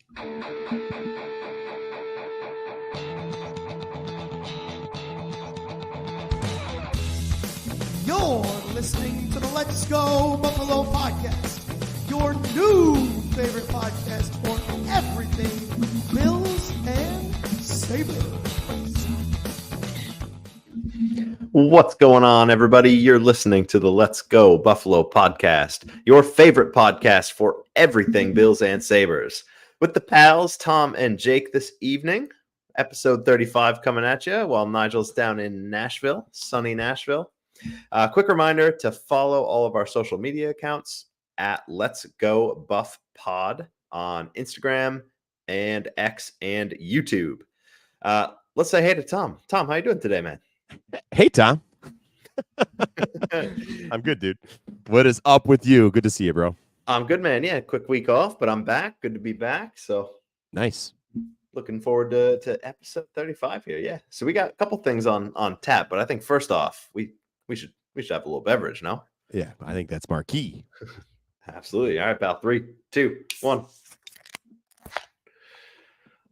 You're listening to the Let's Go Buffalo podcast, your new favorite podcast for everything Bills and Sabres. What's going on, everybody? You're listening to the Let's Go Buffalo podcast, your favorite podcast for everything Bills and Sabres. With the pals, Tom and Jake this evening, episode 35 coming at you while Nigel's down in Nashville, sunny Nashville. Quick reminder to follow all of our social media accounts at Let's Go Buff Pod on Instagram and X and YouTube. Let's say hey to Tom. Tom, how you doing today, man? Hey, Tom. I'm good, dude. What is up with you? Good to see you, bro. I'm good, man. Yeah, quick week off, but I'm back. Good to be back. So nice. Looking forward to episode 35 here. Yeah. So we got a couple things on tap, but I think first off, we should have a little beverage, no? Yeah, I think that's marquee. Absolutely. All right, pal. 3, 2, 1.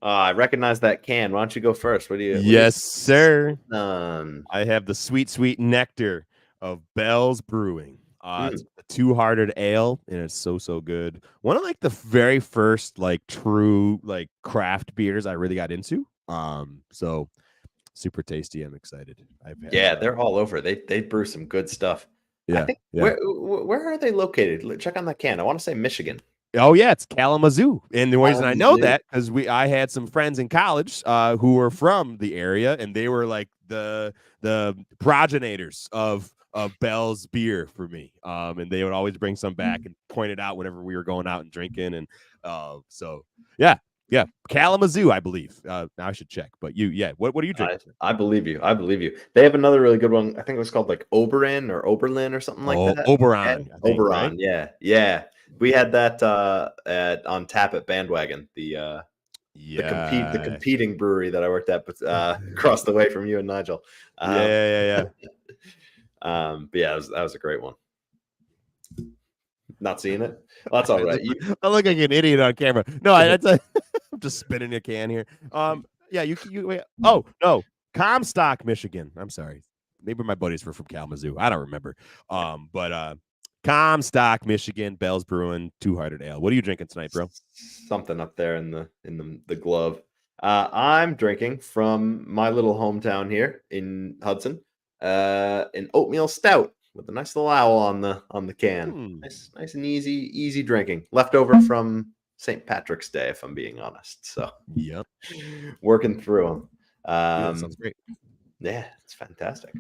I recognize that can. Why don't you go first? Yes, sir. I have the sweet nectar of Bell's Brewing. It's a two-hearted ale, and it's so good. One of the very first true craft beers I really got into. So super tasty. I'm excited. They're all over. They brew some good stuff. Yeah. I think, where are they located? Check on that can. I want to say Michigan. Oh yeah, it's Kalamazoo, and the reason I know that because I had some friends in college who were from the area, and they were like the progenitors of Bell's beer for me. And they would always bring some back and point it out whenever we were going out and drinking, and so yeah, Kalamazoo, I believe. Now I should check, but what are you drinking? I believe you. They have another really good one. I think it was called Oberon or Oberlin or something like that. Oberon. Oberon. Right? Yeah. We had that on tap at Bandwagon, the competing brewery that I worked at, across the way from you and Nigel. Yeah. But yeah, that was a great one. Not seeing it? Well, that's all right. I look like an idiot on camera. No, I'm just spinning a can here. Wait. Oh no, Comstock, Michigan. I'm sorry. Maybe my buddies were from Kalamazoo. I don't remember. But Comstock, Michigan, Bell's Brewing, two-hearted ale. What are you drinking tonight, bro? Something up there in the glove. I'm drinking from my little hometown here in Hudson, an oatmeal stout with a nice little owl on the can. Nice and easy drinking. Leftover from St. Patrick's Day, if I'm being honest. So yep, working through them. Sounds great. Yeah, it's fantastic.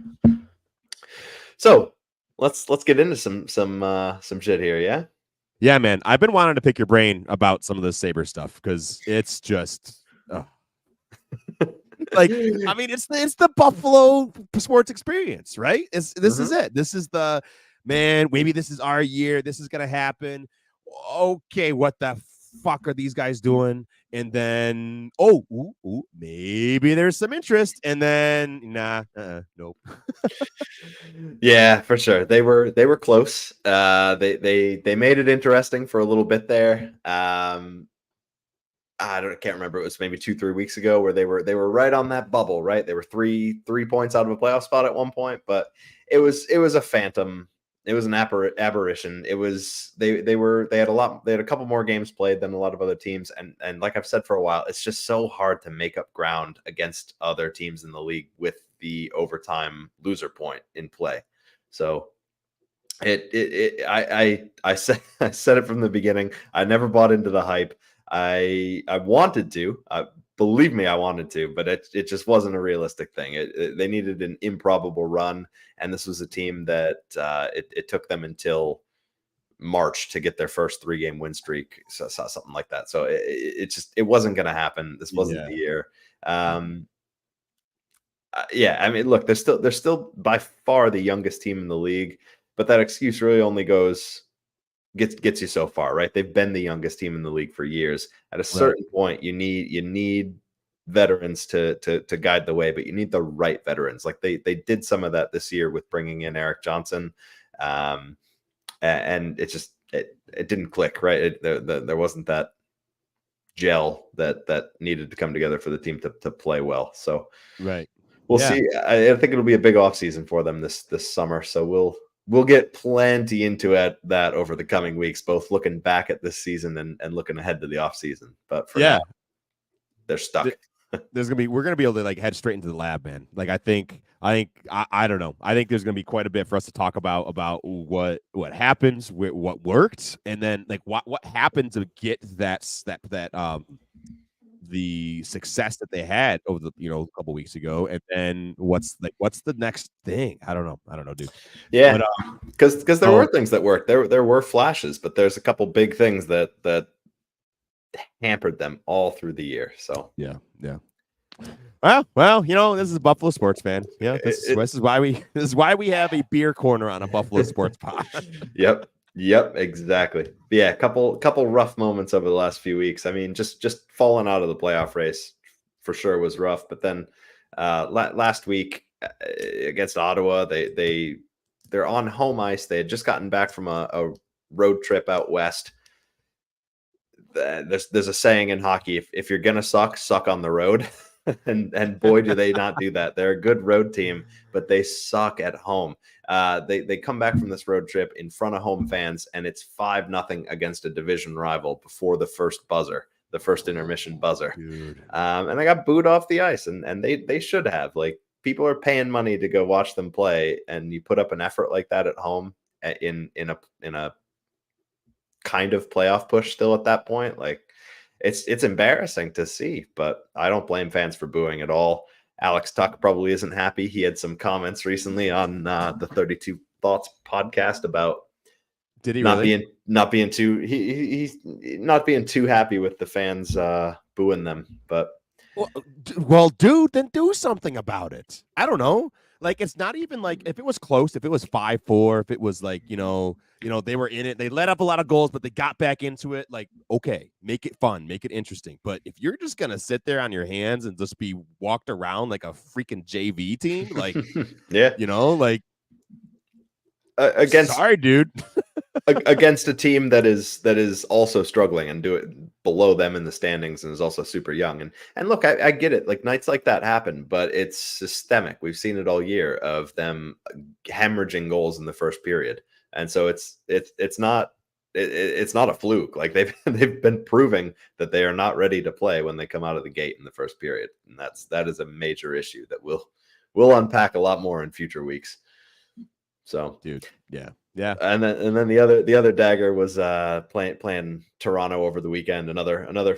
So let's get into some shit here, yeah? Yeah, man. I've been wanting to pick your brain about some of the Sabre stuff because it's just it's the Buffalo sports experience, right? This is it. This is the man. Maybe this is our year. This is gonna happen. Okay, what the fuck are these guys doing? And then maybe there's some interest, and then nope. Yeah, for sure. They were close. They made it interesting for a little bit there. I can't remember. It was maybe 2-3 weeks ago where they were right on that bubble, right? They were three points out of a playoff spot at one point, but it was a phantom. It was an aberration. It was they had a couple more games played than a lot of other teams, and like I've said for a while, it's just so hard to make up ground against other teams in the league with the overtime loser point in play. So I said it from the beginning. I never bought into the hype. I wanted to. Believe me, I wanted to, but it just wasn't a realistic thing. They needed an improbable run, and this was a team that it took them until March to get their first 3-game win streak, so something like that. So it wasn't going to happen. This wasn't the year. Yeah, I mean, look, they're still by far the youngest team in the league, but that excuse really only gets you so far, right? They've been the youngest team in the league for years. At a certain point, you need veterans to guide the way, but you need the right veterans. Like they did some of that this year with bringing in Eric Johnson, and it just it didn't click, right? There wasn't that gel that needed to come together for the team to play well. So Right. we'll Yeah. see. I think it'll be a big offseason for them this summer. So we'll get plenty into that over the coming weeks, both looking back at this season and looking ahead to the offseason. But for now, they're stuck. We're gonna be able to like head straight into the lab, man. Like I don't know. I think there's gonna be quite a bit for us to talk about what happens, what worked, and then like what happened to get that the success that they had over the a couple weeks ago, and then what's the next thing? I don't know, dude. Yeah, because there were things that worked. There were flashes, but there's a couple big things that hampered them all through the year. So yeah. Well, this is Buffalo Sports Fan. Yeah, this is why we have a beer corner on a Buffalo Sports Pod. Yep, exactly. But yeah, couple rough moments over the last few weeks. I mean, just falling out of the playoff race for sure was rough. But then last week against Ottawa, they're on home ice. They had just gotten back from a road trip out west. There's a saying in hockey: if you're gonna suck on the road. and boy, do they not do that. They're a good road team, but they suck at home. They come back from this road trip in front of home fans, and it's 5-0 against a division rival before the first buzzer, the first intermission buzzer. And they got booed off the ice, and they should have. Like, people are paying money to go watch them play, and you put up an effort like that at home in a kind of playoff push still at that point. Like, it's embarrassing to see, but I don't blame fans for booing at all. Alex Tuck probably isn't happy. He had some comments recently on the 32 Thoughts podcast about not being too happy with the fans booing them. But well, dude, then do something about it. I don't know. Like, it's not even like if it was close, if it was 5-4, if it was like, they were in it, they let up a lot of goals, but they got back into it. Like, okay, make it fun, make it interesting. But if you're just going to sit there on your hands and just be walked around like a freaking JV team, like, against, sorry, dude. Against a team that is also struggling and do it below them in the standings and is also super young. And look, I get it. Like, nights like that happen, but it's systemic. We've seen it all year of them hemorrhaging goals in the first period. And so it's not a fluke. Like, they've been proving that they are not ready to play when they come out of the gate in the first period. And that is a major issue that we'll unpack a lot more in future weeks. So, dude, yeah. And then the other dagger was playing Toronto over the weekend. Another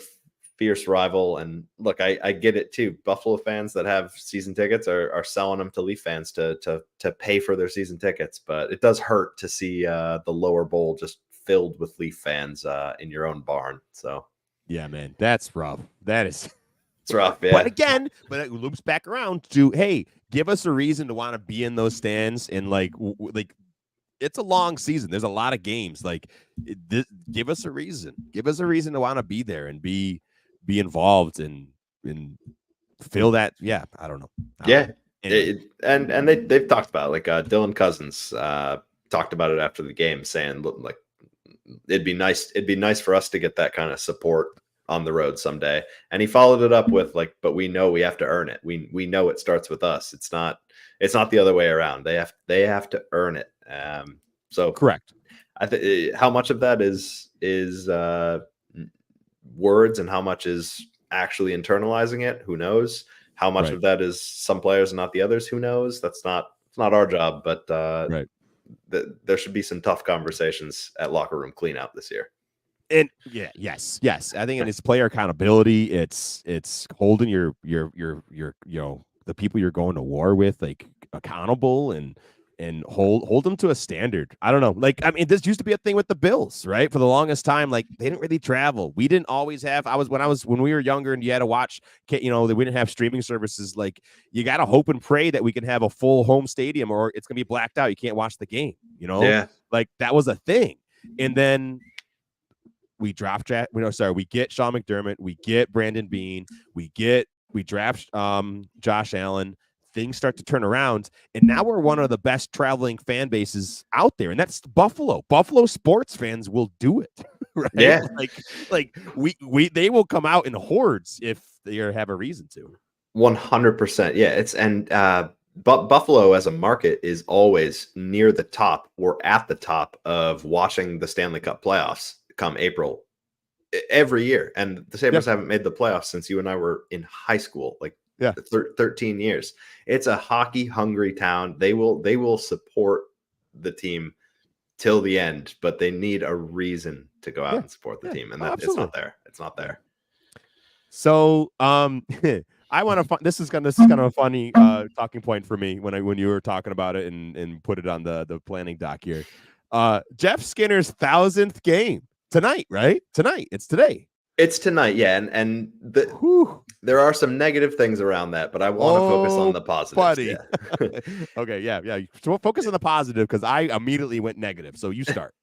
fierce rival. And look, I get it too. Buffalo fans that have season tickets are selling them to Leaf fans to pay for their season tickets. But it does hurt to see the lower bowl just filled with Leaf fans in your own barn. So yeah, man, that's rough. It's rough. Yeah. But again, it loops back around to, hey, give us a reason to want to be in those stands and like it's a long season. There's a lot of games. Like, give us a reason. Give us a reason to want to be there and be involved and feel that. Yeah, I don't know. Anyway. And they've talked about it. Like, Dylan Cousins talked about it after the game, saying, look, like, it'd be nice for us to get that kind of support on the road someday. And he followed it up with, like, but we know we have to earn it. We know it starts with us. It's not the other way around. They have to earn it. So correct. I think how much of that is words and how much is actually internalizing it? Who knows? How much of that is some players and not the others? Who knows? It's not our job, but there should be some tough conversations at locker room cleanout this year. And yes. I think it's player accountability. It's holding your the people you're going to war with, like, accountable and hold them to a standard. I don't know. Like, I mean, this used to be a thing with the Bills, right? For the longest time, like, they didn't really travel. We didn't always have. When we were younger and you had to watch, we didn't have streaming services. Like, you got to hope and pray that we can have a full home stadium, or it's gonna be blacked out. You can't watch the game. Like, that was a thing. And then we draft. We get Sean McDermott. We get Brandon Beane. We draft Josh Allen. Things start to turn around, and now we're one of the best traveling fan bases out there, and that's Buffalo. Buffalo sports fans will do it. right? Yeah. Like we they will come out in hordes if they have a reason to. 100%. Yeah, but Buffalo as a market is always near the top or at the top of watching the Stanley Cup playoffs come April every year. And the Sabres haven't made the playoffs since you and I were in high school, like 13 years. It's a hockey hungry town. They will support the team till the end, but they need a reason to go out and support the team. And it's not there. It's not there. So, I want to. This is kind of a funny talking point for me when you were talking about it and put it on the planning doc here. Jeff Skinner's 1,000th game tonight, right? It's today. It's tonight, yeah, and there are some negative things around that, but I want to focus on the positives, buddy. Yeah. Okay, yeah. So focus on the positive because I immediately went negative. So you start.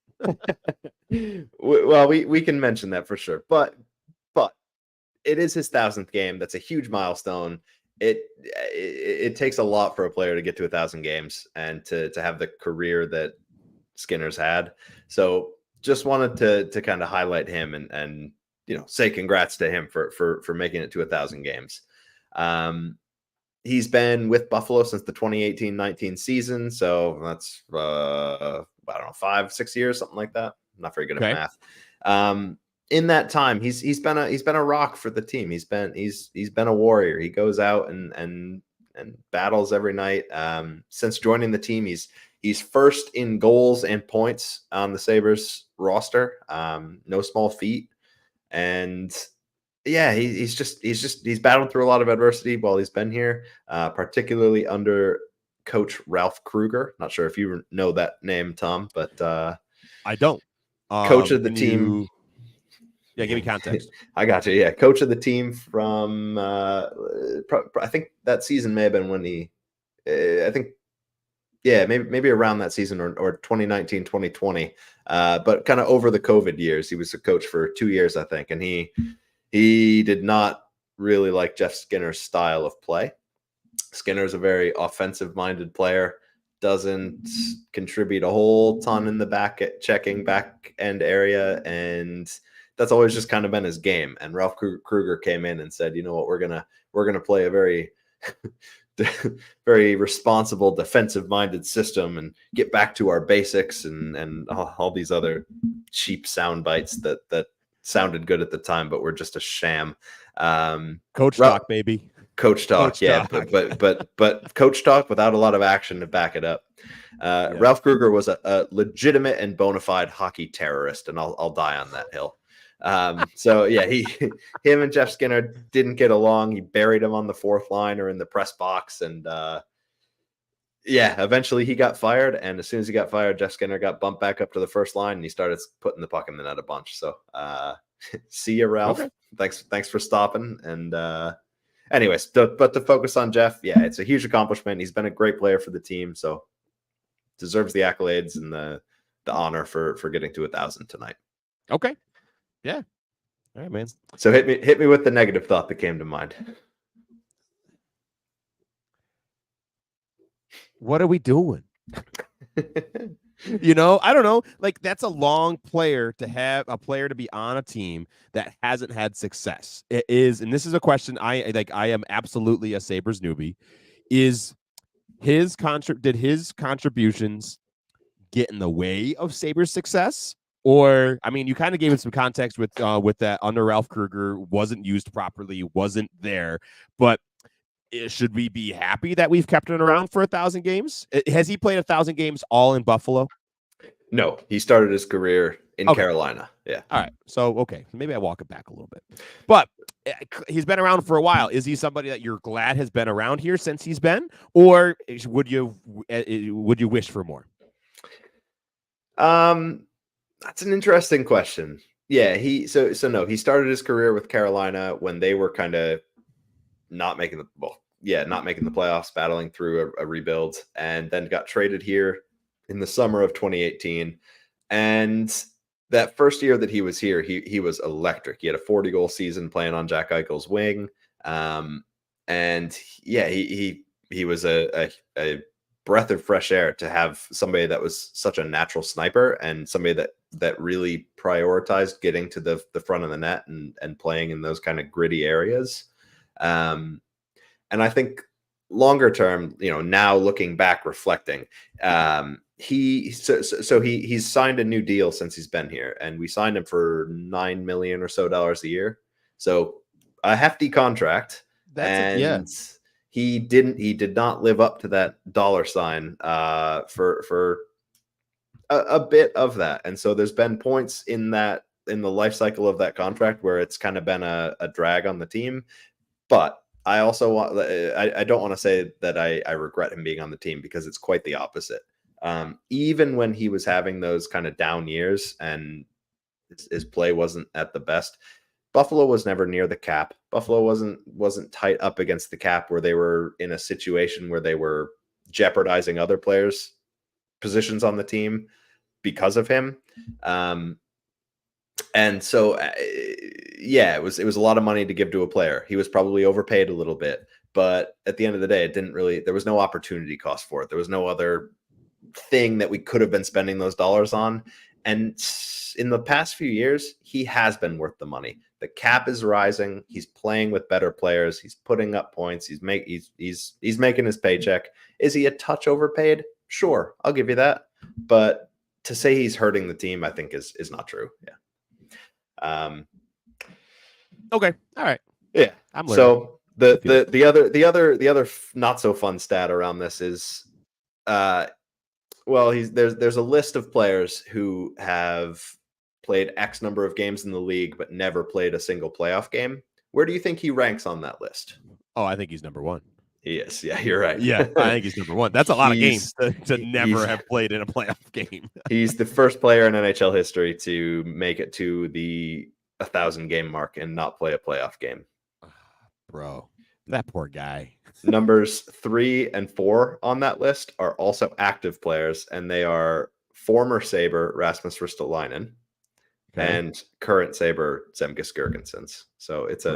Well, we can mention that for sure, but it is his 1,000th game. That's a huge milestone. It takes a lot for a player to get to 1,000 games and to have the career that Skinner's had. So just wanted to kind of highlight him and say congrats to him for making it to 1,000 games. He's been with Buffalo since the 2018-19 season. So that's, I don't know, 5-6 years, something like that. I'm not very good at math. In that time, he's been a rock for the team. He's been a warrior. He goes out and battles every night. Since joining the team, he's first in goals and points on the Sabres roster. No small feat. And yeah, he's battled through a lot of adversity while he's been here, particularly under Coach Ralph Krueger. Not sure if you know that name, Tom, but I don't. Coach of the team. Yeah, give me context. I got you. Yeah, coach of the team from I think that season may have been when maybe around that season or 2019, 2020. But kind of over the COVID years, he was a coach for 2 years, I think, and he did not really like Jeff Skinner's style of play. Skinner's a very offensive-minded player, doesn't contribute a whole ton in the checking back end area, and that's always just kind of been his game. And Ralph Krueger came in and said, you know what, we're gonna play a very very responsible defensive-minded system and get back to our basics and all these other cheap sound bites that sounded good at the time, but were just a sham. Coach talk, baby. Coach talk, yeah, talk. But coach talk without a lot of action to back it up. Ralph Krueger was a legitimate and bona fide hockey terrorist, and I'll die on that hill. So yeah, him and Jeff Skinner didn't get along. He buried him on the fourth line or in the press box, and eventually he got fired. And as soon as he got fired, Jeff Skinner got bumped back up to the first line, and he started putting the puck in the net a bunch. So see you, Ralph. Okay. Thanks for stopping. And anyways, but to focus on Jeff, it's a huge accomplishment. He's been a great player for the team, so deserves the accolades and the honor for getting to 1,000 tonight. Okay. Yeah. All right, man. So hit me with the negative thought that came to mind. What are we doing? I don't know. Like, that's a long player to have a player to be on a team that hasn't had success. It is, and this is a question I am absolutely a Sabres newbie. Did his contributions get in the way of Sabres success? Or, I mean, you kind of gave it some context with that under Ralph Krueger, wasn't used properly, wasn't there. But should we be happy that we've kept him around for 1,000 games? Has he played 1,000 games all in Buffalo? No, he started his career in Carolina. Yeah. All right. So, okay. Maybe I walk it back a little bit. But he's been around for a while. Is he somebody that you're glad has been around here since he's been? Or would you wish for more? That's an interesting question. Yeah, he started his career with Carolina when they were kind of not making the playoffs, battling through a rebuild, and then got traded here in the summer of 2018. And that first year that he was here, he was electric. He had a 40-goal season playing on Jack Eichel's wing. And yeah, he was a breath of fresh air to have somebody that was such a natural sniper and somebody that really prioritized getting to the front of the net and playing in those kind of gritty areas. And I think longer term, now looking back, reflecting, he's signed a new deal since he's been here, and we signed him for $9 million or so a year. So a hefty contract. He did not live up to that dollar sign for a bit of that. And so there's been points in the life cycle of that contract where it's kind of been a drag on the team. But I also I don't want to say that I regret him being on the team, because it's quite the opposite. Even when he was having those kind of down years and his play wasn't at the best, Buffalo was never near the cap. Buffalo wasn't tight up against the cap where they were in a situation where they were jeopardizing other players' positions on the team because of him. And so, it was a lot of money to give to a player. He was probably overpaid a little bit, but at the end of the day, there was no opportunity cost for it. There was no other thing that we could have been spending those dollars on. And in the past few years, he has been worth the money. The cap is rising. He's playing with better players. He's putting up points. He's making his paycheck. Is he a touch overpaid? Sure, I'll give you that. But to say he's hurting the team, I think is not true. Yeah. Okay. All right. Yeah. I'm learning. So the other not so fun stat around this is, there's a list of players who have played X number of games in the league but never played a single playoff game. Where do you think he ranks on that list? Oh, I think he's number one. He is. Yeah, you're right. Yeah, I think he's number one. That's a lot of games to never have played in a playoff game. He's the first player in NHL history to make it to the 1,000 game mark and not play a playoff game. Bro, that poor guy. Numbers 3 and 4 on that list are also active players, and they are former Sabre Rasmus Ristolainen and current Sabre Zemgus Girgensons. So it's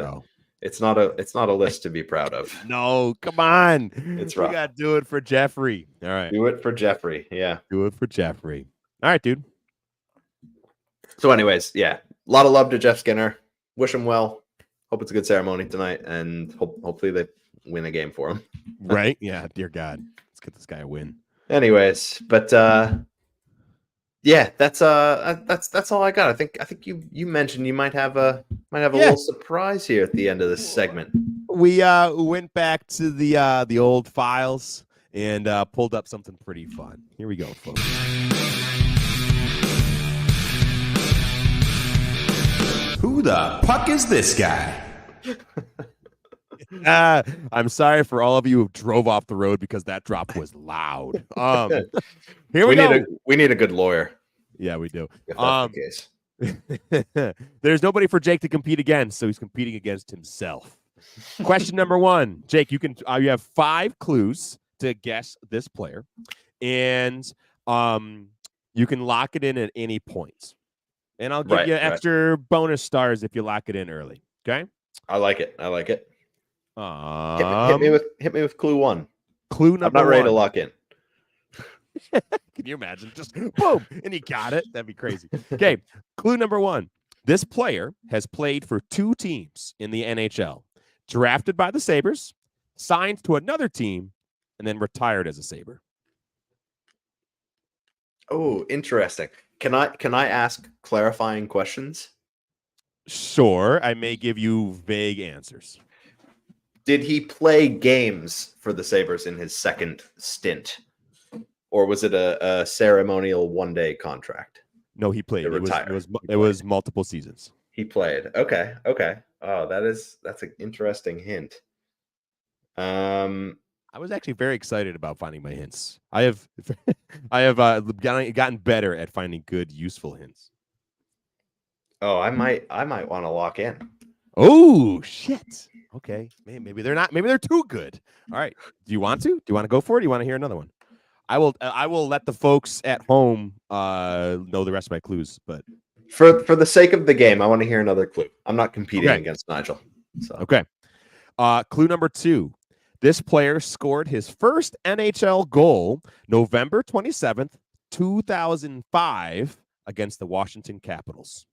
not a list to be proud of. No, come on. It's rough. We got to do it for Jeffrey. All right. Do it for Jeffrey. Yeah. Do it for Jeffrey. All right, dude. So anyways, yeah. A lot of love to Jeff Skinner. Wish him well. Hope it's a good ceremony tonight, and hopefully they win a game for him. Right? Yeah, dear God. Let's get this guy a win. Anyways, but that's all I got. I think you mentioned you might have a little surprise here at the end of this segment. We went back to the old files and pulled up something pretty fun. Here we go, folks. Who the puck is this guy? I'm sorry for all of you who drove off the road because that drop was loud. Here we go. We need a good lawyer. Yeah, we do. If that's the case. There's nobody for Jake to compete against, so he's competing against himself. Question number 1, Jake. You have 5 clues to guess this player, and you can lock it in at any point. And I'll give you extra bonus stars if you lock it in early. Okay. I like it. Hit me with clue 1. Clue number 1. I'm not ready to lock in. Can you imagine? Just boom, and he got it. That'd be crazy. Okay. Clue number 1. This player has played for 2 teams in the NHL. Drafted by the Sabres, signed to another team, and then retired as a Sabre. Oh, interesting. Can I ask clarifying questions? Sure. I may give you vague answers. Did he play games for the Sabres in his second stint? Or was it a ceremonial one-day contract? No, he played. It was multiple seasons. He played. Okay. Oh, that's an interesting hint. I was actually very excited about finding my hints. I have gotten better at finding good, useful hints. Oh, I might want to lock in. Oh shit. Okay, maybe they're not. Maybe they're too good. All right. Do you want to go for it? Or do you want to hear another one? I will let the folks at home know the rest of my clues. But for the sake of the game, I want to hear another clue. I'm not competing against Nigel. So. Okay. Clue number 2. This player scored his first NHL goal November 27th, 2005 against the Washington Capitals.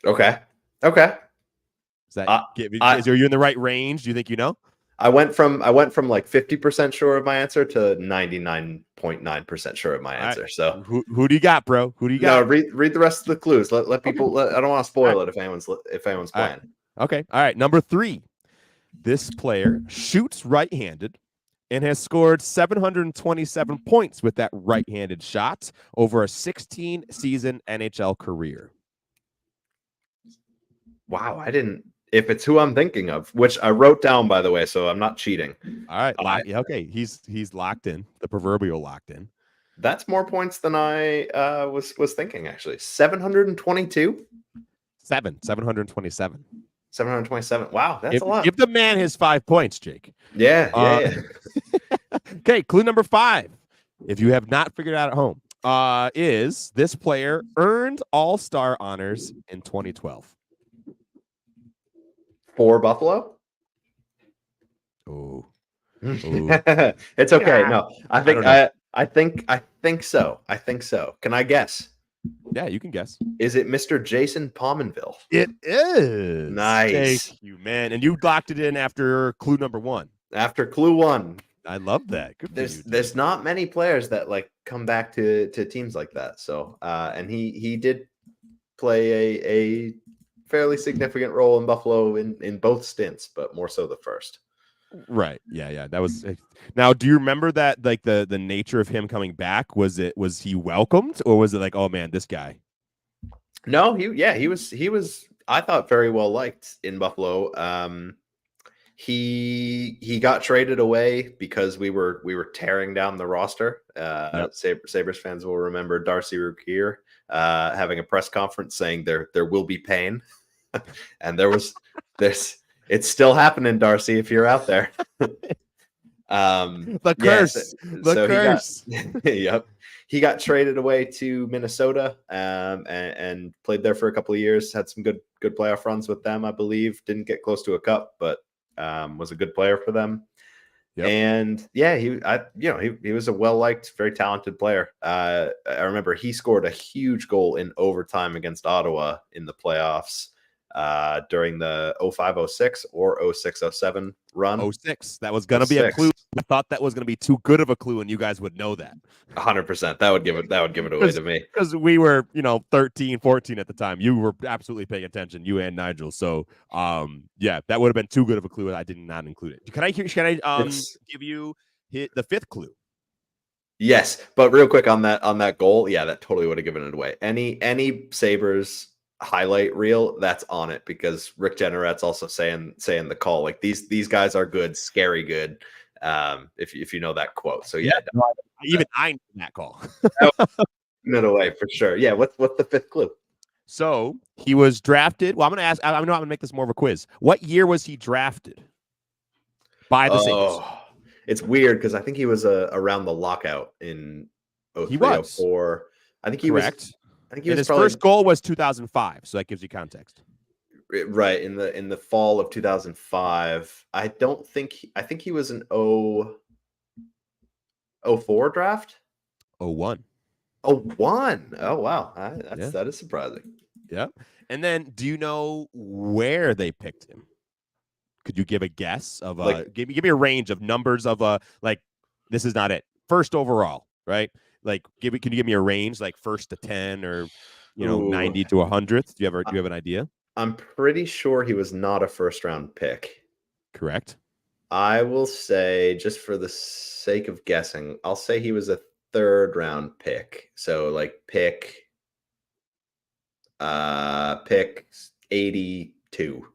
Okay. Is that are you in the right range? Do you think you know? I went from like 50% sure of my answer to 99.9% sure of my answer. Right. So who do you got, bro? Who do you got? No, read the rest of the clues. Let people. I don't want to spoil it if anyone's playing. Okay. All right. Number 3. This player shoots right-handed and has scored 727 points with that right-handed shot over a 16-season NHL career. Wow, I didn't. If it's who I'm thinking of, which I wrote down, by the way, so I'm not cheating. All right. Okay. He's locked in, the proverbial locked in. That's more points than I was thinking, actually. 722? 727. 727. Wow, that's a lot. Give the man his 5 points, Jake. Yeah. Okay, clue number 5. If you have not figured it out at home, is this player earned All-Star honors in 2012? For Buffalo? Oh. It's okay. Yeah. No, I think so. Can I guess? Yeah, you can guess. Is it Mr. Jason Pominville? It is. Nice. Thank you, man. And you locked it in after clue number 1. After clue 1. I love that. Good There's not many players that like come back to teams like that. So and he did play a fairly significant role in Buffalo in both stints, but more so the first. Right. Yeah. That was. Now, do you remember that? Like the nature of him coming back, was he welcomed, or was it like, oh man, this guy? No, he was. I thought very well liked in Buffalo. He got traded away because we were tearing down the roster. Yep. Sabres fans will remember Darcy Ruquier having a press conference saying there will be pain, and there's. It's still happening, Darcy, if you're out there. The curse. The curse. Yep. He got traded away to Minnesota and played there for a couple of years. Had some good playoff runs with them, I believe. Didn't get close to a cup, but was a good player for them. Yep. And yeah, he was a well-liked, very talented player. I remember he scored a huge goal in overtime against Ottawa in the playoffs. During the 05-06 or 06-07 run. 06. That was gonna be a clue. I thought that was gonna be too good of a clue, and you guys would know that. 100%. That would give it away to me. Because we were, 13, 14 at the time. You were absolutely paying attention, you and Nigel. So yeah, that would have been too good of a clue, and I did not include it. Can I give you the 5th clue? Yes, but real quick on that goal, yeah, that totally would have given it away. Any Sabres highlight reel that's on it, because Rick Jenneret's also saying the call, like these guys are good, scary good, if you know that quote. So yeah, even I know that call. It away for sure. Yeah, what's the 5th clue? So he was drafted. Well, I'm gonna make this more of a quiz. What year was he drafted by the Sabres? It's weird because I think he was around the lockout in 03-04. I think he Correct. was. I think he was his first goal was 2005, so that gives you context. Right, in the fall of 2005. I think he was an 04 draft. 01. 01. Oh wow, that is surprising. Yeah. And then, do you know where they picked him? Could you give a guess of give me a range of numbers of like, this is not it. First overall, right? Like, can you give me a range, like 1st to 10 or 90 to 100th? Do you have an idea? I'm pretty sure he was not a first round pick. Correct. I will say, just for the sake of guessing, I'll say he was a 3rd round pick. So like pick 82.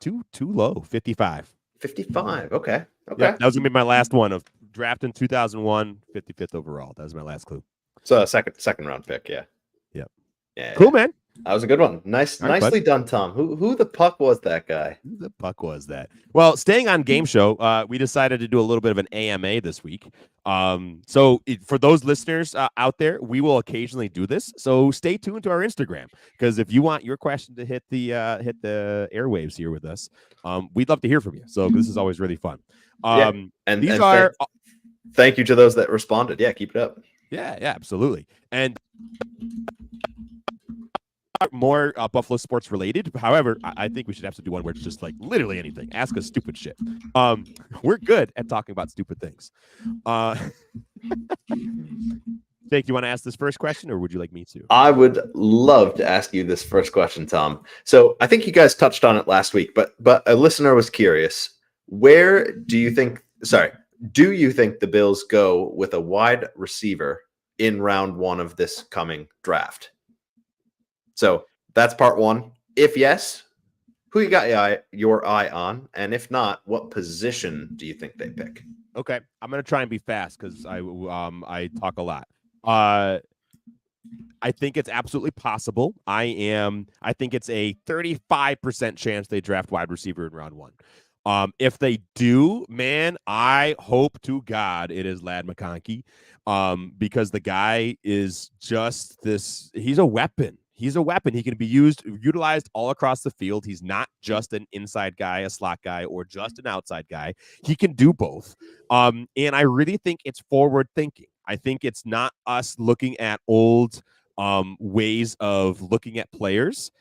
Too low. 55. 55. Okay. Yeah, that was gonna be my last one of draft in 2001, 55th overall. That was my last clue. So a second round pick. Yeah. Yep. Yeah, Cool, man. that was a good one. All right, Nicely done, Tom. Who the puck was that guy? Who the puck was that? Well, staying on game show, we decided to do a little bit of an AMA this week. For those listeners out there, we will occasionally do this. So stay tuned to our Instagram, because if you want your question to hit the airwaves here with us, we'd love to hear from you. So this is always really fun. And these are. Thank you to those that responded. Yeah, keep it up. Yeah, absolutely. And more Buffalo sports related. However, I think we should have to do one where it's just like literally anything. Ask us stupid shit. We're good at talking about stupid things. Jake, you want to ask this first question, or would you like me to? I would love to ask you this first question, Tom. So I think you guys touched on it last week, but a listener was curious. Where do you think? Do you think the Bills go with a wide receiver in round 1 of this coming draft? So that's part 1. If yes, who you got your eye on? And if not, what position do you think they pick? Okay, I'm gonna try and be fast because I talk a lot. I think it's absolutely possible. I think it's a 35% chance they draft wide receiver in round 1. If they do, man, I hope to God it is Ladd McConkey, because the guy is just this. He's a weapon. He's a weapon. He can be utilized all across the field. He's not just an inside guy, a slot guy, or just an outside guy. He can do both. And I really think it's forward thinking. I think it's not us looking at old ways of looking at players.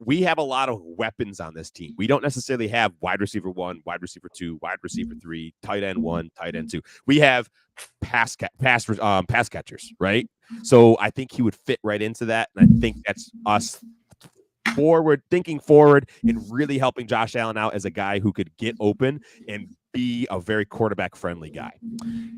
We have a lot of weapons on this team. We don't necessarily have wide receiver 1, wide receiver 2, wide receiver 3, tight end 1, tight end 2. We have pass catchers, right? So I think he would fit right into that, and I think that's us thinking forward and really helping Josh Allen out as a guy who could get open and be a very quarterback friendly guy.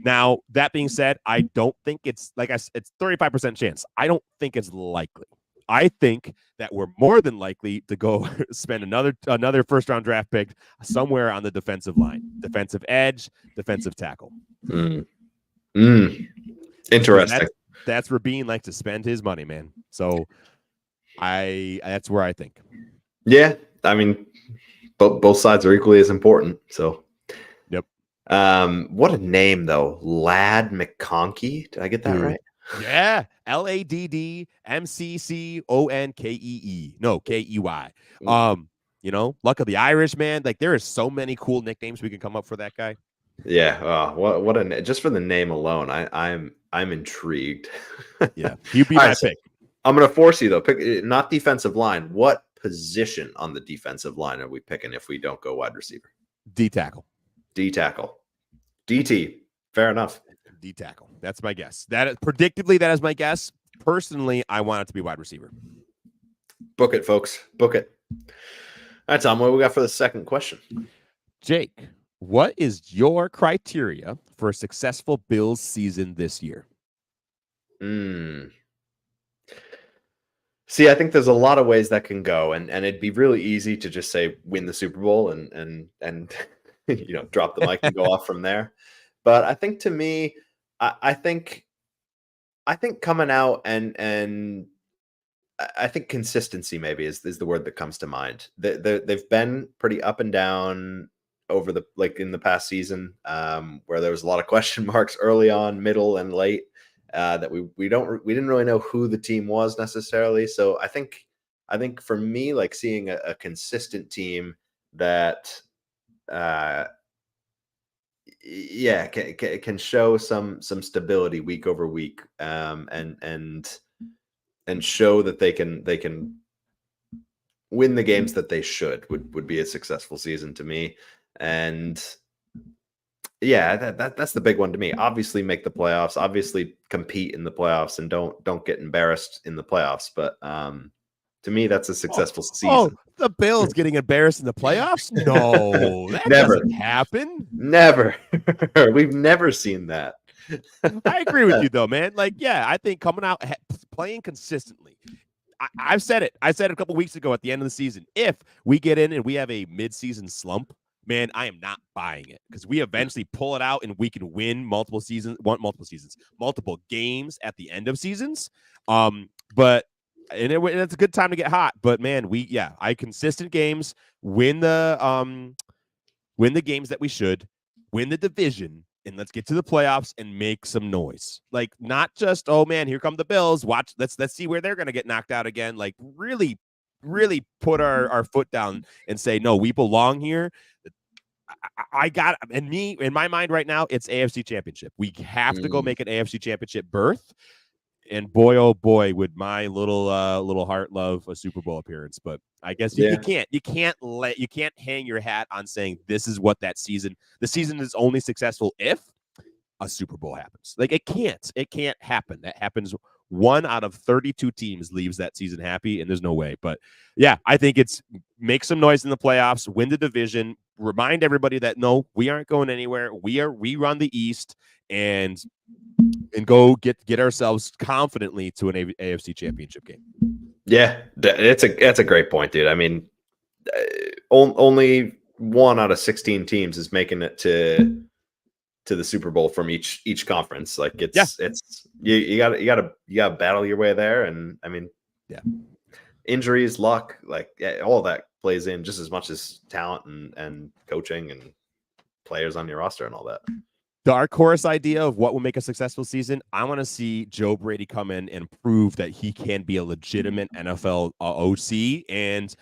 Now, that being said, I don't think it's 35% chance. I don't think it's likely. I think that we're more than likely to go spend another first round draft pick somewhere on the defensive line, defensive edge, defensive tackle. Interesting. That's where Bean likes to spend his money, man. So that's where I think. Yeah, I mean, both sides are equally as important. So, yep. What a name though, Ladd McConkey. Did I get that right? Yeah, LaddMcConkee. No, Key. Luck of the Irish, man. Like, there are so many cool nicknames we can come up for that guy. Yeah. What a just for the name alone, I'm intrigued. Yeah, he'd be my pick. I'm gonna force you though. Pick not defensive line. What position on the defensive line are we picking if we don't go wide receiver? D tackle. DT. Fair enough. D tackle. That's my guess. That is my guess. Personally, I want it to be wide receiver. Book it, folks. Book it. All right, Tom, what we got for the second question? Jake, what is your criteria for a successful Bills season this year? See, I think there's a lot of ways that can go, and it'd be really easy to just say win the Super Bowl and drop the mic and go off from there. But I think, to me, I think coming out and I think consistency maybe is the word that comes to mind. They've been pretty up and down over in the past season, where there was a lot of question marks early on, middle, and late, that we didn't really know who the team was necessarily. So I think for me, like, seeing a consistent team that can show some stability week over week, and show that they can win the games that they should would be a successful season to me. And yeah, that's the big one to me. Obviously make the playoffs, obviously compete in the playoffs, and don't get embarrassed in the playoffs. But to me, that's a successful season. Oh, the Bills getting embarrassed in the playoffs? No, that Never doesn't happen. Never. We've never seen that. I agree with you though, man. Like, yeah, I think coming out playing consistently. I've said it. I said it a couple weeks ago at the end of the season. If we get in and we have a mid-season slump, man, I am not buying it, because we eventually pull it out and we can win multiple games at the end of seasons. But and it's a good time to get hot. But man, consistent games, win the games that we should, win the division, and let's get to the playoffs and make some noise. Like, not just, oh man, here come the Bills. Watch, let's see where they're gonna get knocked out again. Like, really put our foot down and say, no, we belong here. In my mind right now, it's AFC Championship. We have to go make an AFC Championship berth. And boy, oh boy, would my little heart love a Super Bowl appearance. But I guess you can't hang your hat on saying this is what the season is only successful if a Super Bowl happens. Like, it can't happen. That happens. 1 out of 32 teams leaves that season happy, and there's no way. But yeah, I think it's make some noise in the playoffs, win the division, remind everybody that no, we aren't going anywhere. We run the East, and go get ourselves confidently to an AFC Championship game. Yeah, that's a great point, dude. I mean, only 1 out of 16 teams is making it to the Super Bowl from each conference. Like, it's you gotta battle your way there. And I mean, injuries, luck, like all that plays in just as much as talent and coaching and players on your roster and all that. Dark horse idea of what will make a successful season. I want to see Joe Brady come in and prove that he can be a legitimate NFL OC and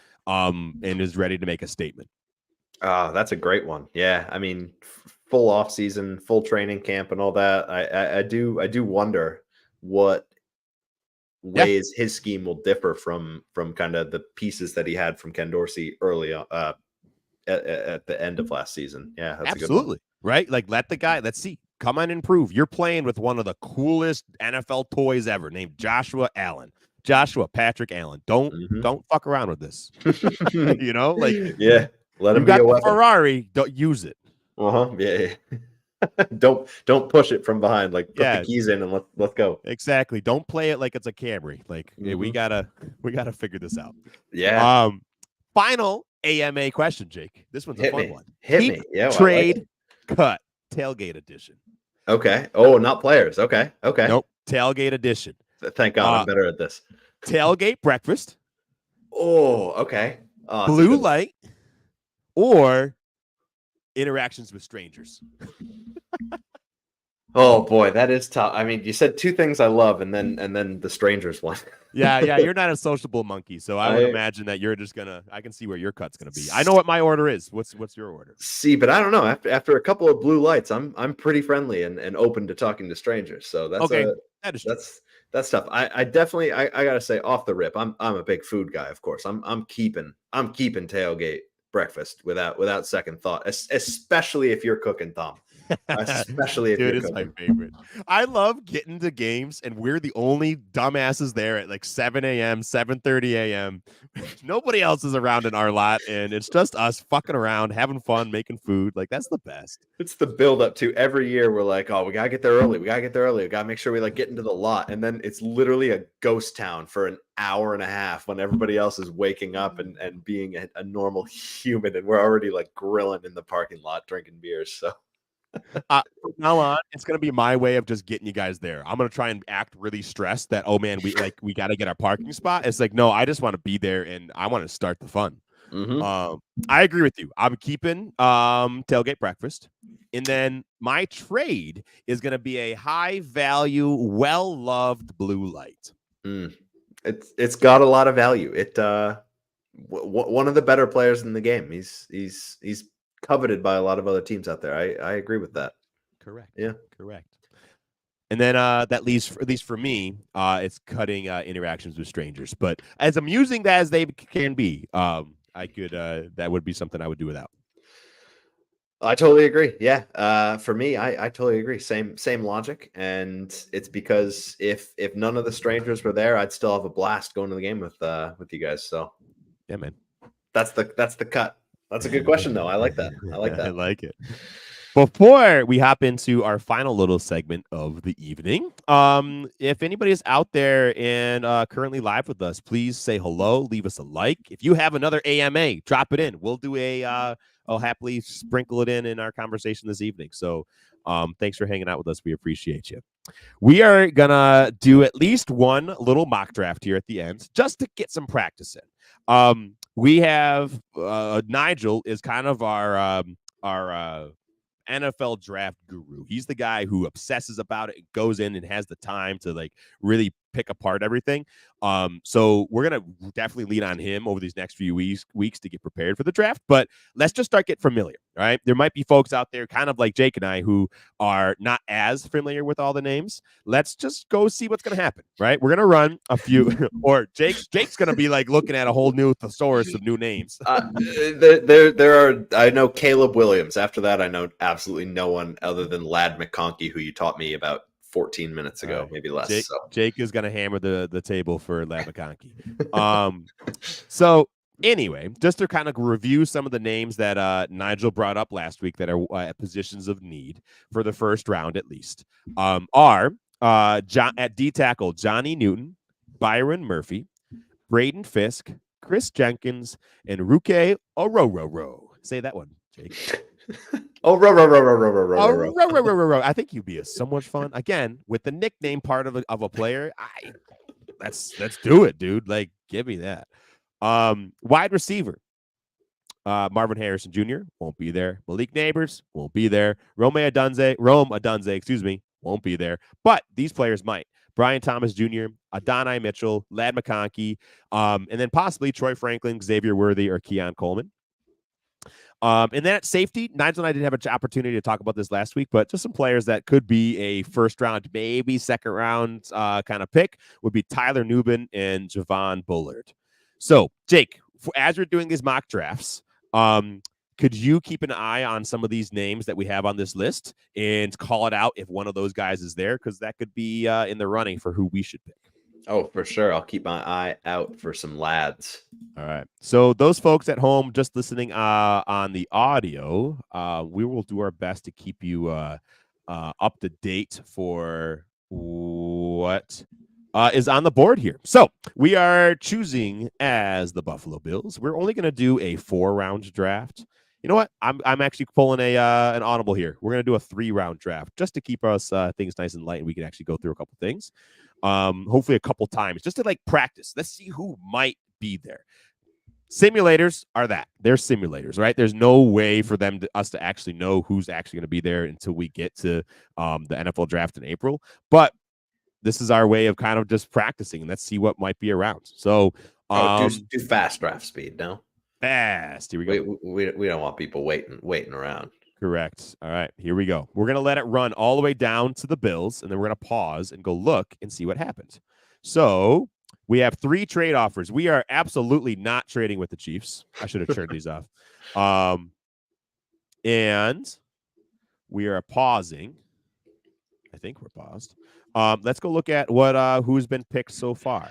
is ready to make a statement. That's a great one. Yeah, I mean, full off season, full training camp, and all that. I do wonder what ways his scheme will differ from kind of the pieces that he had from Ken Dorsey early at the end of last season. Yeah, that's absolutely a good one. Right. Like, let's see, come on and prove you're playing with one of the coolest NFL toys ever, named Joshua Patrick Allen. Don't fuck around with this. You know, like, yeah, let him you be got a the weapon. Ferrari, don't use it. Yeah. Don't push it from behind. Like, put the keys in and let's go. Exactly. Don't play it like it's a Camry. Like, we gotta figure this out. Yeah. Final AMA question, Jake. This one's a fun one. Hit me. Yeah. Trade cut tailgate edition. Okay. Oh, not players. Okay. Nope. Tailgate edition. Thank God I'm better at this. Tailgate breakfast. Oh, okay. Blue light or interactions with strangers. Oh boy, that is tough. I mean, you said 2 things I love, and then the strangers one. Yeah, you're not a sociable monkey, so I would imagine that you're just I can see where your cut's gonna be. I know what my order is. What's your order? See, but I don't know. After a couple of blue lights, I'm pretty friendly and open to talking to strangers. So that's okay. That's tough. I definitely I gotta say, off the rip, I'm a big food guy. Of course, I'm keeping tailgate breakfast without second thought, especially if you're cooking, Tom. Especially if dude, it's my favorite. I love getting to games and we're the only dumbasses there at like 7 a.m., 7:30 a.m. Nobody else is around in our lot, and it's just us fucking around, having fun, making food. Like, that's the best. It's the build up to every year. We're like, oh, we gotta get there early. We gotta make sure we like get into the lot, and then it's literally a ghost town for an hour and a half when everybody else is waking up and being a normal human, and we're already like grilling in the parking lot, drinking beers. So. From now on, it's gonna be my way of just getting you guys there. I'm gonna try and act really stressed that, oh man, we got to get our parking spot. It's like, no, I just want to be there and I want to start the fun. I agree with you. I'm keeping tailgate breakfast, and then my trade is gonna be a high value, well loved blue light. It's got a lot of value. It one of the better players in the game. He's coveted by a lot of other teams out there. I agree with that. Correct. Yeah. Correct. And then that leaves, at least for me, it's cutting interactions with strangers. But as amusing as they can be, I could that would be something I would do without. I totally agree. Yeah. For me, I totally agree. Same logic. And it's because if none of the strangers were there, I'd still have a blast going to the game with you guys. So yeah, man. That's the cut. That's a good question, though. I like that. I like it. Before we hop into our final little segment of the evening, if anybody is out there and currently live with us, please say hello, leave us a like. If you have another AMA, drop it in. We'll do I'll happily sprinkle it in our conversation this evening. So Thanks for hanging out with us. We appreciate you. We are gonna do at least one little mock draft here at the end, just to get some practice in. We have Nigel is kind of our NFL draft guru. He's the guy who obsesses about it, goes in and has the time to like really pick apart everything. So we're gonna definitely lean on him over these next few weeks to get prepared for the draft. But let's just start getting familiar. All right, there might be folks out there, kind of like Jake and I, who are not as familiar with all the names. Let's just go see what's gonna happen. Right, we're gonna run a few, or Jake's gonna be like looking at a whole new thesaurus of new names. There are. I know Caleb Williams. After that, I know absolutely no one other than Lad McConkey, who you taught me about 14 minutes ago, maybe less. Jake is going to hammer the table for Lad McConkey. So anyway, just to kind of review some of the names that Nigel brought up last week that are at positions of need for the first round, at least, are at D tackle, Johnny Newton, Byron Murphy, Braden Fisk, Chris Jenkins, and Ruke Orororo. Say that one, Jake. I think you'd be so much fun again with the nickname part of a player. Let's do it, dude. Like, give me that. Wide receiver, Marvin Harrison Jr. won't be there. Malik Neighbors won't be there. Rome Adunze, won't be there. But these players might. Brian Thomas Jr., Adonai Mitchell, Lad McConkey, and then possibly Troy Franklin, Xavier Worthy, or Keon Coleman. And then at safety, Nigel and I didn't have an opportunity to talk about this last week, but just some players that could be a first round, maybe second round kind of pick would be Tyler Nubin and Javon Bullard. So, Jake, as we're doing these mock drafts, could you keep an eye on some of these names that we have on this list and call it out if one of those guys is there? Because that could be in the running for who we should pick. Oh, for sure. I'll keep my eye out for some lads. All right. So those folks at home just listening on the audio, we will do our best to keep you up to date for what is on the board here. So we are choosing as the Buffalo Bills. We're only going to do a 4-round draft. You know what? I'm actually pulling an audible here. We're going to do a 3-round draft just to keep us things nice and light, and we can actually go through a couple things. Hopefully a couple times just to like practice. Let's see who might be there. Simulators are that. They're simulators, right? There's no way for us to actually know who's actually going to be there until we get to the NFL draft in April. But this is our way of kind of just practicing, and let's see what might be around. So do fast draft speed, no? Fast. Here we go. We don't want people waiting around. Correct. All right, here we go. We're going to let it run all the way down to the Bills, and then we're going to pause and go look and see what happens. So we have 3 trade offers. We are absolutely not trading with the Chiefs. I should have turned these off. And we are pausing. I think we're paused. Let's go look at who's been picked so far.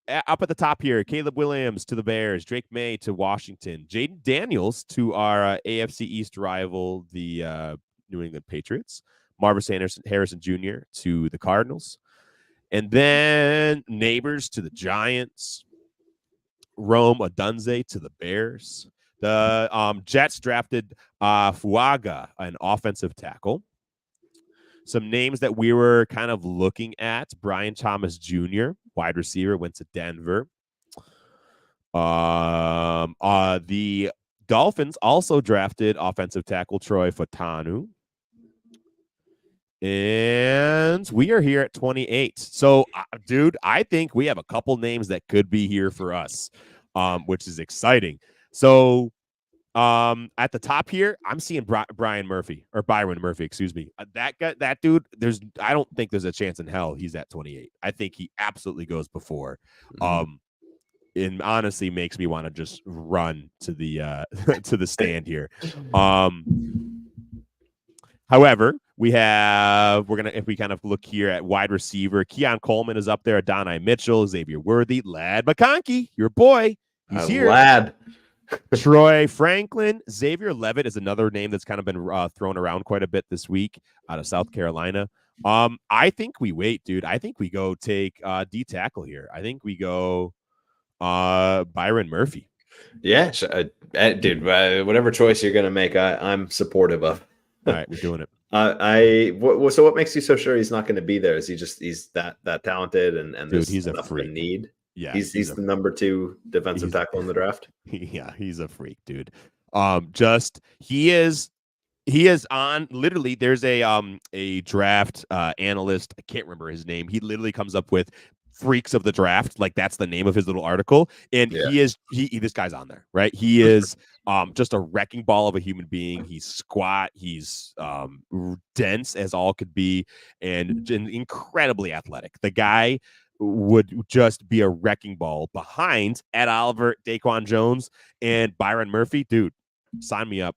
Up at the top here, Caleb Williams to the Bears, Drake May to Washington, Jaden Daniels to our AFC East rival, the New England Patriots, Marvin Harrison Jr. to the Cardinals, and then Neighbors to the Giants, Rome Adunze to the Bears. The Jets drafted Fuaga, an offensive tackle. Some names that we were kind of looking at: Brian Thomas Jr., wide receiver, went to Denver. The Dolphins also drafted offensive tackle Troy Fautanu. And we are here at 28. So, dude, I think we have a couple names that could be here for us, which is exciting. So, at the top here, I'm seeing Byron Murphy, excuse me. That dude, I don't think there's a chance in hell he's at 28. I think he absolutely goes before. It honestly makes me want to just run to the to the stand here. However, if we kind of look here at wide receiver, Keon Coleman is up there, Adonai Mitchell, Xavier Worthy, Lad McConkey, your boy, he's here. Lad. Troy Franklin, Xavier Levitt is another name that's kind of been thrown around quite a bit this week out of South Carolina. I think we wait, dude. I think we go take D tackle here. I think we go Byron Murphy. Yeah, dude. Whatever choice you're gonna make, I'm supportive of. All right, we're doing it. So what makes you so sure he's not going to be there? Is he's that talented and Dude, there's he's a enough of a freak. need? Yeah, He's the number 2 defensive tackle in the draft. Yeah, he's a freak, dude. He is on literally. There's a draft analyst. I can't remember his name. He literally comes up with freaks of the draft, like that's the name of his little article, and this guy's on there, right? He is just a wrecking ball of a human being. He's squat, he's dense as all could be, and incredibly athletic. The guy would just be a wrecking ball behind Ed Oliver, Daquan Jones, and Byron Murphy. Dude, sign me up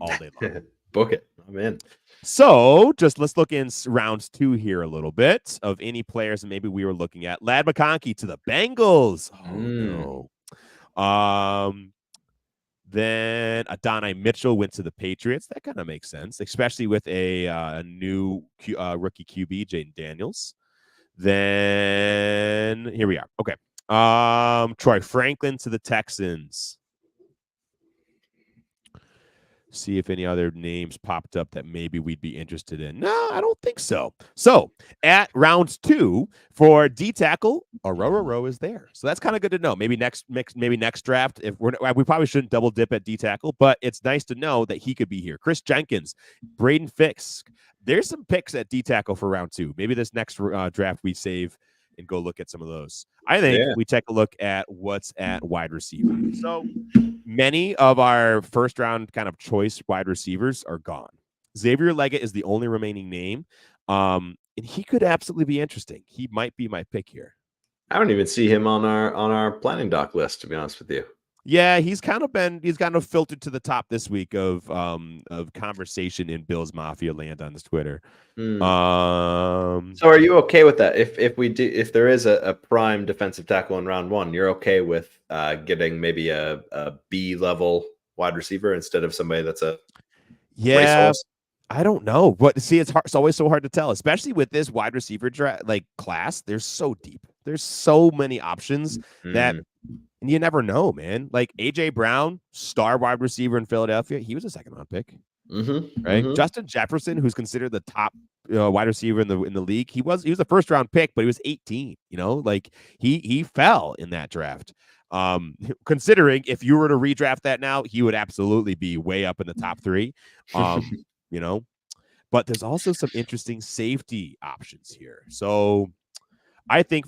all day long. Book it. I'm in. So let's look in round 2 here a little bit of any players that maybe we were looking at. Ladd McConkey to the Bengals. Oh no. Then Adonai Mitchell went to the Patriots. That kind of makes sense, especially with a new rookie QB, Jaden Daniels. Then here we are. Okay. Troy Franklin to the Texans. See if any other names popped up that maybe we'd be interested in. No, I don't think so. So at round 2 for D tackle, Aurora Rowe is there. So that's kind of good to know. Maybe next draft, if we probably shouldn't double dip at D tackle, but it's nice to know that he could be here. Chris Jenkins, Braden Fisk. There's some picks at D tackle for round 2. Maybe this next draft we save and go look at some of those. I think we take a look at what's at wide receiver. So many of our first round kind of choice wide receivers are gone. Xavier Leggett is the only remaining name. And he could absolutely be interesting. He might be my pick here. I don't even see him on our planning doc list, to be honest with you. Yeah, he's kind of filtered to the top this week of conversation in Bills Mafia land on his Twitter. So are you okay with that? If there is a prime defensive tackle in round 1, you're okay with getting maybe a B level wide receiver instead of somebody that's a racehorse? I don't know. But see, it's always so hard to tell, especially with this wide receiver class. They're so deep. There's so many options that you never know, man. Like AJ Brown, star wide receiver in Philadelphia, he was a second round pick, right? Justin Jefferson, who's considered the top wide receiver in the league, he was a first round pick, but he was 18. Like he fell in that draft. Considering if you were to redraft that now, he would absolutely be way up in the top 3. But there's also some interesting safety options here. So I think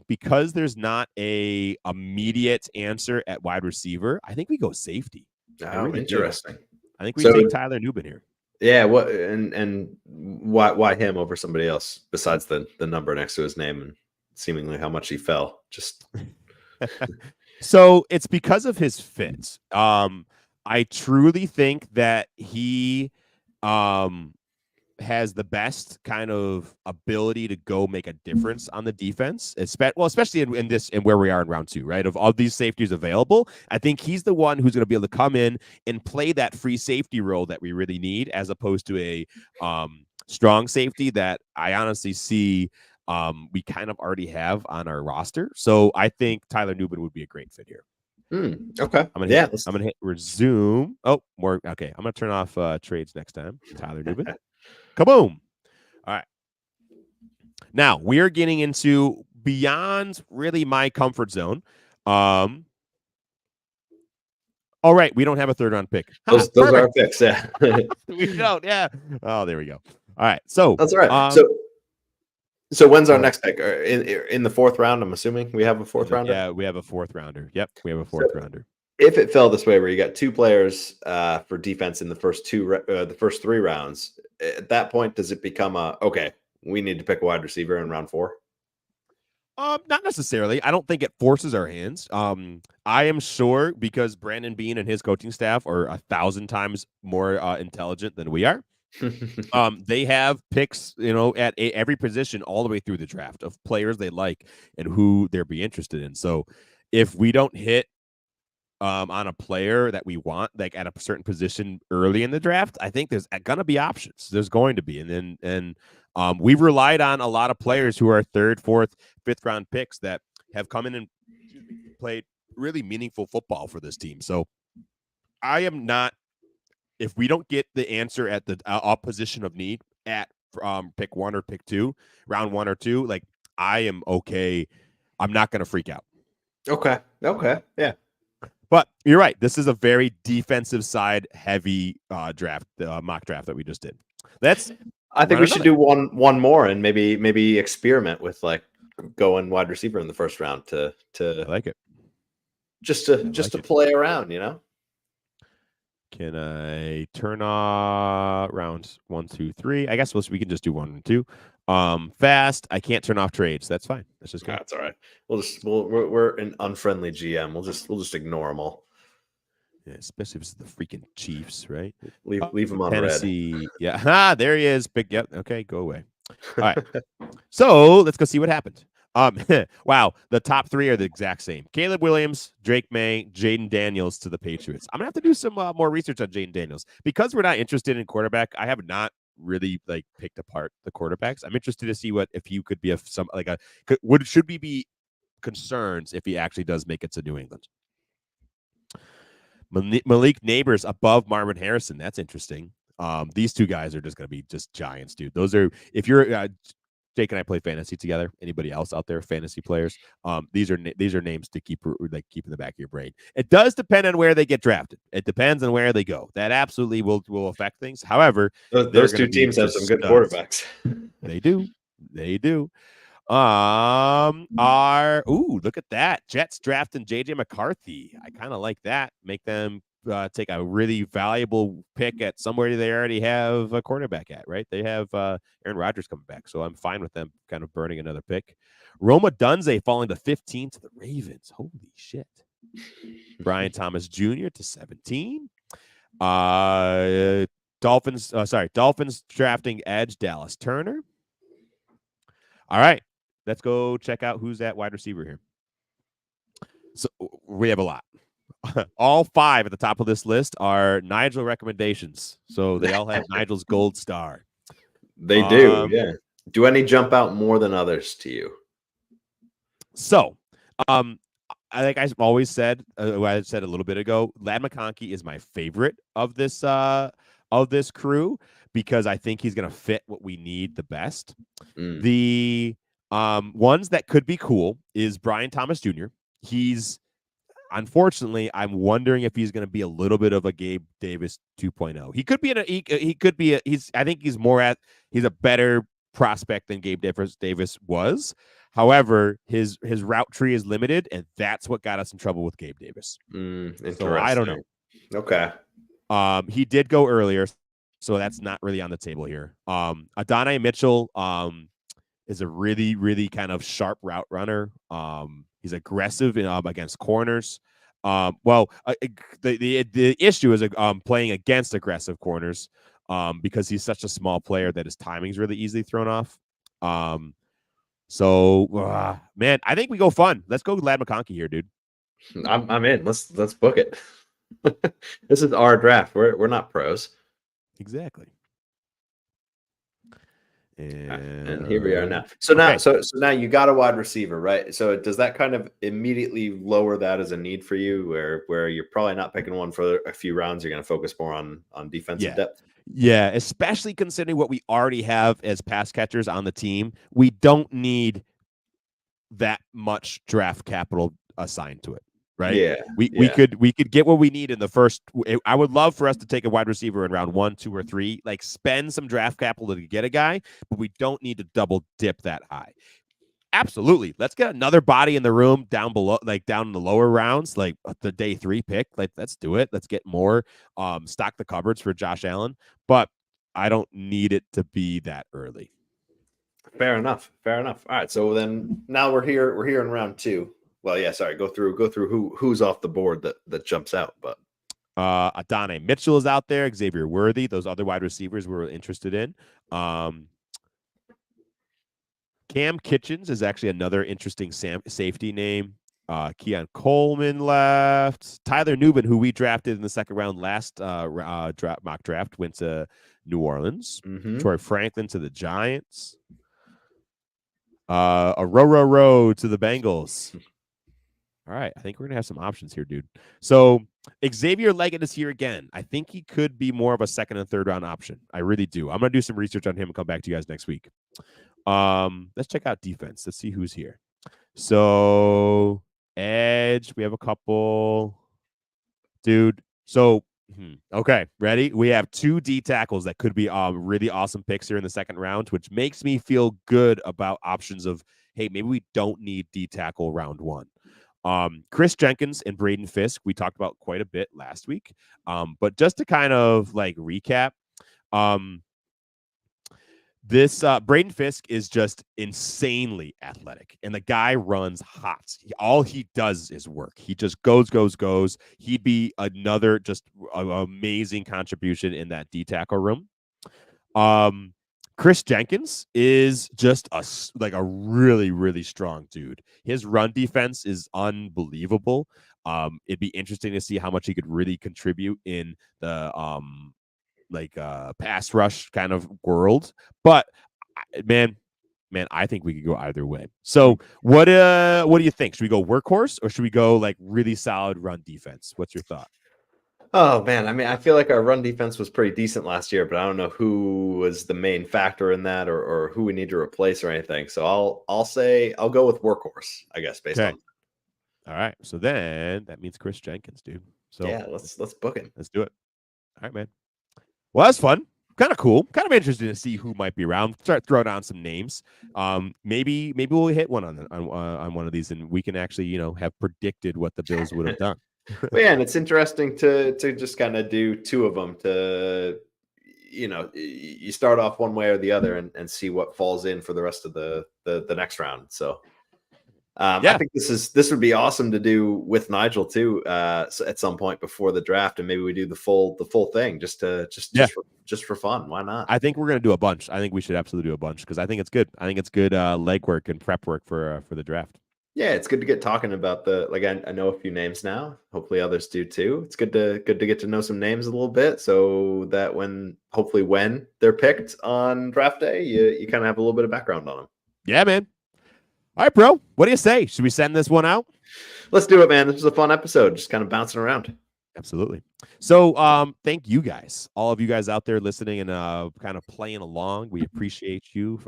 because there's not a immediate answer at wide receiver, I think we go safety. Interesting. I think we take Tyler Nubin here. Yeah. What and why him over somebody else besides the number next to his name and seemingly how much he fell? Just so it's because of his fit. I truly think that he has the best kind of ability to go make a difference on the defense, especially in this and where we are in round 2, right? Of all these safeties available, I think he's the one who's going to be able to come in and play that free safety role that we really need, as opposed to a strong safety that I honestly see we kind of already have on our roster. So I think Tyler Nubin would be a great fit here. Okay. I'm gonna hit resume. Oh, more. Okay. I'm gonna turn off trades next time. Tyler Nubin. Kaboom. All right. Now we are getting into beyond really my comfort zone. All right, we don't have a third round pick. Those are our picks. Yeah. We don't. Yeah. Oh, there we go. All right. So that's all right. So when's our next pick? In the 4th round, I'm assuming we have a 4th rounder. Yeah, we have a 4th rounder. Yep, we have a 4th rounder. If it fell this way, where you got 2 players for defense in the first 3 rounds, at that point, does it become we need to pick a wide receiver in round 4? Not necessarily. I don't think it forces our hands. I am sure because Brandon Beane and his coaching staff are 1,000 times more intelligent than we are. They have picks, at every position all the way through the draft of players they like and who they'll be interested in. So if we don't hit on a player that we want, like at a certain position early in the draft, I think there's gonna be options. There's going to be, and we've relied on a lot of players who are 3rd, 4th, 5th round picks that have come in and played really meaningful football for this team. So I am not if we don't get the answer at the position of need at pick 1 or pick 2, round 1 or 2, like I am okay. I'm not going to freak out. Okay. Yeah. But you're right. This is a very defensive side heavy draft, mock draft that we just did. I think we should do one more and maybe experiment with like going wide receiver in the first round to I like it. Just to play around, you know. Can I turn off rounds 1, 2, 3? I guess we can just do 1 and 2. Fast. I can't turn off trades. That's fine. That's just good. That's all right. We're an unfriendly GM. We'll just ignore them all. Yeah, especially if it's the freaking Chiefs, right? Leave them on Tennessee. red. Yeah, there he is. Big. Yep. Okay, go away. All right. So let's go see what happened. Wow, the top 3 are the exact same. Caleb Williams, Drake May, Jaden Daniels to the Patriots. I'm gonna have to do some more research on Jaden Daniels because we're not interested in quarterback. I have not really like picked apart the quarterbacks. I'm interested to see if you could be should we be concerned if he actually does make it to New England. Malik Neighbors above Marvin Harrison. That's interesting. These 2 guys are just going to be just giants, dude. Those are, if you're Jake and I play fantasy together. Anybody else out there, fantasy players? These are names to keep in the back of your brain. It does depend on where they get drafted. It depends on where they go. That absolutely will affect things. However, those 2 teams have some good quarterbacks. They do. Look at that. Jets drafting JJ McCarthy. I kind of like that. Make them take a really valuable pick at somewhere they already have a quarterback at, right? They have Aaron Rodgers coming back, so I'm fine with them kind of burning another pick. Roma Dunze falling to 15 to the Ravens. Holy shit. Brian Thomas Jr. to 17. Dolphins drafting edge Dallas Turner. All right. Let's go check out who's at wide receiver here. So we have a lot. All 5 at the top of this list are Nigel recommendations. So they all have Nigel's gold star. They do, yeah. Do any jump out more than others to you? So, like I've always said, I said a little bit ago, Ladd McConkey is my favorite of this crew because I think he's going to fit what we need the best. The ones that could be cool is Brian Thomas Jr. Unfortunately, I'm wondering if he's going to be a little bit of a Gabe Davis 2.0. He could be he's a better prospect than Gabe Davis was. However, his route tree is limited, and that's what got us in trouble with Gabe Davis. So I don't know. Okay. He did go earlier, so that's not really on the table here. Adonai Mitchell is a really, really kind of sharp route runner. He's aggressive against corners. The issue is playing against aggressive corners because he's such a small player that his timing's really easily thrown off. Man, I think we go fun. Let's go Ladd McConkey here, dude. I'm in. Let's book it. This is our draft. We're not pros. Exactly. And here we are now. So now you got a wide receiver, right? So does that kind of immediately lower that as a need for you, where you're probably not picking one for a few rounds? You're going to focus more on defensive depth. Yeah, especially considering what we already have as pass catchers on the team. We don't need that much draft capital assigned to it. Right. Yeah. We could get what we need in the first. I would love for us to take a wide receiver in round 1, 2, or 3, like spend some draft capital to get a guy, but we don't need to double dip that high. Absolutely. Let's get another body in the room down below, like down in the lower rounds, like the day 3 pick. Like, let's do it. Let's get more, stock the cupboards for Josh Allen, but I don't need it to be that early. Fair enough. All right. So then now we're here in round 2. Well, yeah, sorry. Go through who's off the board that jumps out. But Adonai Mitchell is out there. Xavier Worthy. Those other wide receivers we're interested in. Cam Kitchens is actually another interesting safety name. Keon Coleman left. Tyler Nubin, who we drafted in the second round last mock draft, went to New Orleans. Troy Franklin to the Giants. Aurora Road to the Bengals. All right, I think we're gonna have some options here, dude. So Xavier Leggett is here again. I think he could be more of a second and third round option. I really do. I'm gonna do some research on him and come back to you guys next week. Let's check out defense. Let's see who's here. So edge, we have a couple, dude. So okay, ready? We have 2 D tackles that could be really awesome picks here in the second round, which makes me feel good about options of, hey, maybe we don't need D tackle round 1. Chris Jenkins and Braden Fisk, we talked about quite a bit last week. But just to kind of like recap, this Braden Fisk is just insanely athletic, and the guy runs hot. All he does is work. He just goes. He'd be another just amazing contribution in that D tackle room. Chris Jenkins is just a really, really strong dude. His run defense is unbelievable. It'd be interesting to see how much he could really contribute in the pass rush kind of world. But man, I think we could go either way. So what do you think? Should we go workhorse or should we go like really solid run defense? What's your thought? Oh man, I mean, I feel like our run defense was pretty decent last year, but I don't know who was the main factor in that, or who we need to replace or anything. So I'll say I'll go with workhorse, I guess, based on. All right, so then that means Chris Jenkins, dude. So yeah, let's book him. Let's do it. All right, man. Well, that's fun. Kind of cool. Kind of interesting to see who might be around. Start throwing down some names. Maybe we'll hit one on one of these, and we can actually have predicted what the Bills would have done. Well, yeah, and it's interesting to just kind of do 2 of them to, you start off one way or the other and see what falls in for the rest of the next round. So I think this would be awesome to do with Nigel too, at some point before the draft, and maybe we do the full thing just for fun. Why not? I think we're gonna do a bunch. I think we should absolutely do a bunch because I think it's good. I think it's good legwork and prep work for the draft. Yeah, it's good to get talking about I know a few names now. Hopefully others do too. It's good to get to know some names a little bit so that when they're picked on draft day, you kind of have a little bit of background on them. Yeah, man. All right, bro. What do you say? Should we send this one out? Let's do it, man. This was a fun episode. Just kind of bouncing around. Absolutely. So thank you guys, all of you guys out there listening and kind of playing along. We appreciate you.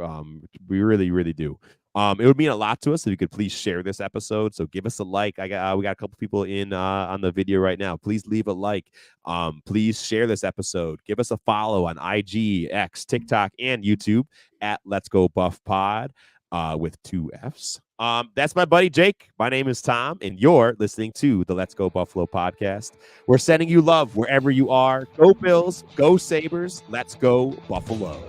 We really, really do. It would mean a lot to us if you could please share this episode. So give us a like. We got a couple people in on the video right now. Please leave a like. Please share this episode. Give us a follow on IG, X, TikTok, and YouTube at Let's Go Buff Pod with 2 Fs. That's my buddy Jake. My name is Tom, and you're listening to the Let's Go Buffalo podcast. We're sending you love wherever you are. Go Bills, go Sabres, let's go Buffalo.